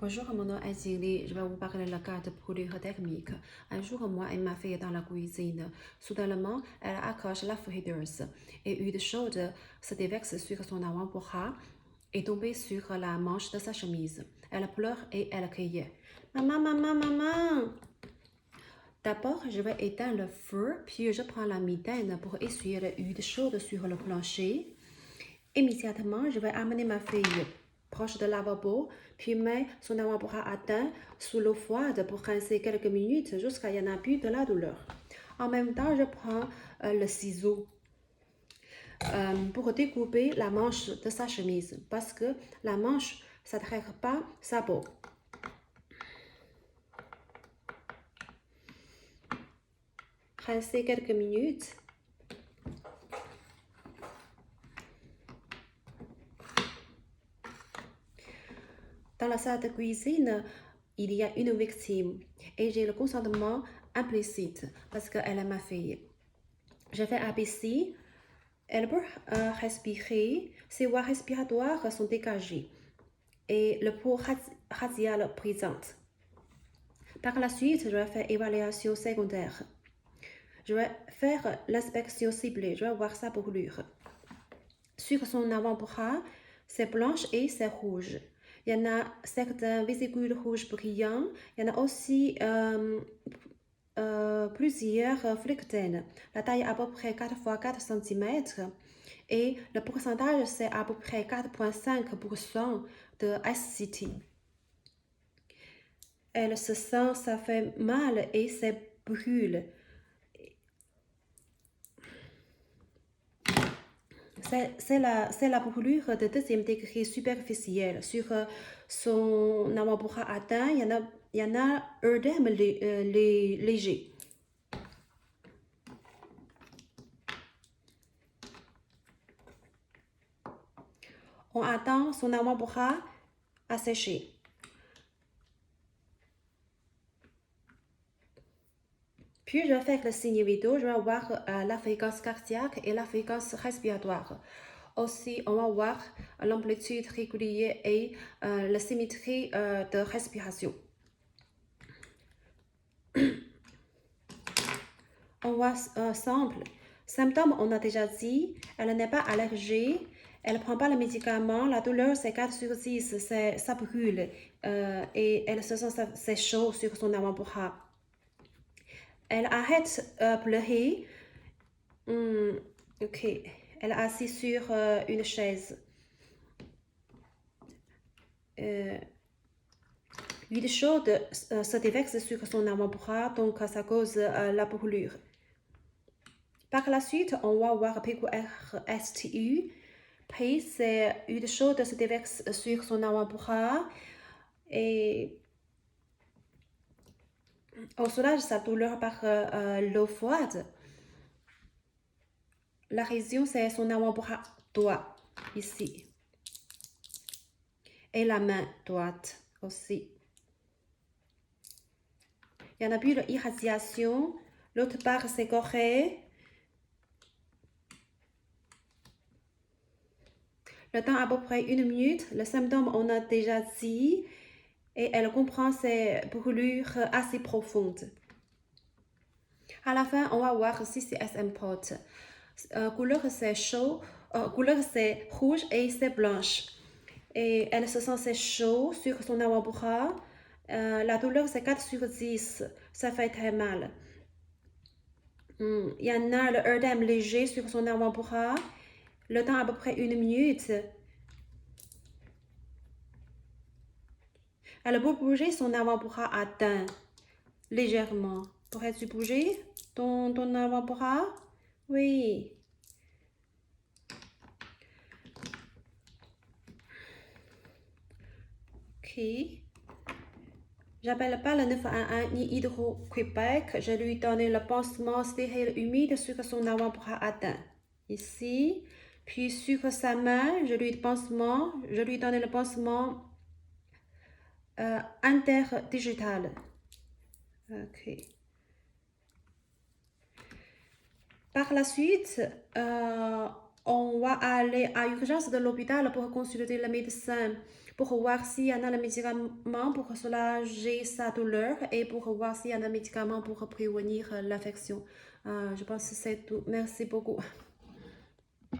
Bonjour, mon nom est Zingli. Je vais vous parler de la carte brûlure thermique. Un jour, moi et ma fille dans la cuisine. Soudainement, elle accroche la friteuse et une chaude se déverse sur son avant-bras et tombe sur la manche de sa chemise. Elle pleure et elle crie. Maman, maman, maman! D'abord, je vais éteindre le feu, puis je prends la mitaine pour essuyer l'huile chaude sur le plancher. Immédiatement, je vais amener ma fille proche de lavabo, puis mets son avant-bras à terre sous l'eau froide pour rincer quelques minutes jusqu'à y en a plus de la douleur. En même temps, je prends le ciseau pour découper la manche de sa chemise parce que la manche ne s'attrape pas sa peau. Rincer quelques minutes. Dans la salle de cuisine, il y a une victime et j'ai le consentement implicite parce qu'elle est ma fille. Je vais abaisser, elle peut respirer, ses voies respiratoires sont dégagées et le peau radial présente. Par la suite, je vais faire évaluation secondaire. Je vais faire l'inspection ciblée, je vais voir sa brûlure. Sur son avant-bras, c'est blanche et c'est rouge. Il y en a certains vésicules rouges brillants. Il y en a aussi plusieurs flectènes. La taille est à peu près 4 x 4 cm. Et le pourcentage, c'est à peu près 4,5% de SCT. Elle se sent, ça fait mal et ça brûle. C'est la brûlure de deuxième degré superficielle. Sur son avant-bras atteint, il y en a œdème léger. On attend son avant-bras à sécher. Puis je vais faire le signe vidéo, je vais voir la fréquence cardiaque et la fréquence respiratoire. Aussi, on va voir l'amplitude régulière et la symétrie de respiration. On voit simple. Symptômes, on a déjà dit, elle n'est pas allergique, elle ne prend pas le médicament, la douleur c'est 4 sur 6, ça brûle et elle se sent c'est chaud sur son avant-bras. Elle arrête pleurer. Ok. Elle est assise sur une chaise. L'huile chaude se déverse sur son avant-bras, donc ça cause la brûlure. Par la suite, on va voir PQRSTU. Puis, c'est l'huile chaude se déverse sur son avant-bras et on soulage sa douleur par l'eau froide. La région, c'est son avant-bras droit, ici. Et la main droite aussi. Il y en a plus d'irradiation. L'autre part, c'est correct. Le temps à peu près 1 minute. Le symptôme, on a déjà dit. Et elle comprend ces brûlures assez profondes. À la fin, on va voir si c'est important. Couleur, c'est chaud. Couleur, c'est rouge et c'est blanche. Et elle se sent c'est chaud sur son avant-bras. La douleur, c'est 4 sur 10. Ça fait très mal. Il y en a le œdème léger sur son avant-bras. Le temps à peu près 1 minute. Elle peut bouger son avant-bras atteint légèrement. Pourrais-tu bouger ton avant-bras? Oui. Ok. J'appelle pas le 911 ni Hydro-Québec. Je lui donne le pansement stérile humide sur son avant-bras atteint. Ici. Puis sur sa main, je lui donne le pansement interdigital. Ok. Par la suite, on va aller à l'urgence de l'hôpital pour consulter le médecin pour voir s'il y en a le médicament pour soulager sa douleur et pour voir s'il y en a un médicament pour prévenir l'infection. Je pense que c'est tout. Merci beaucoup.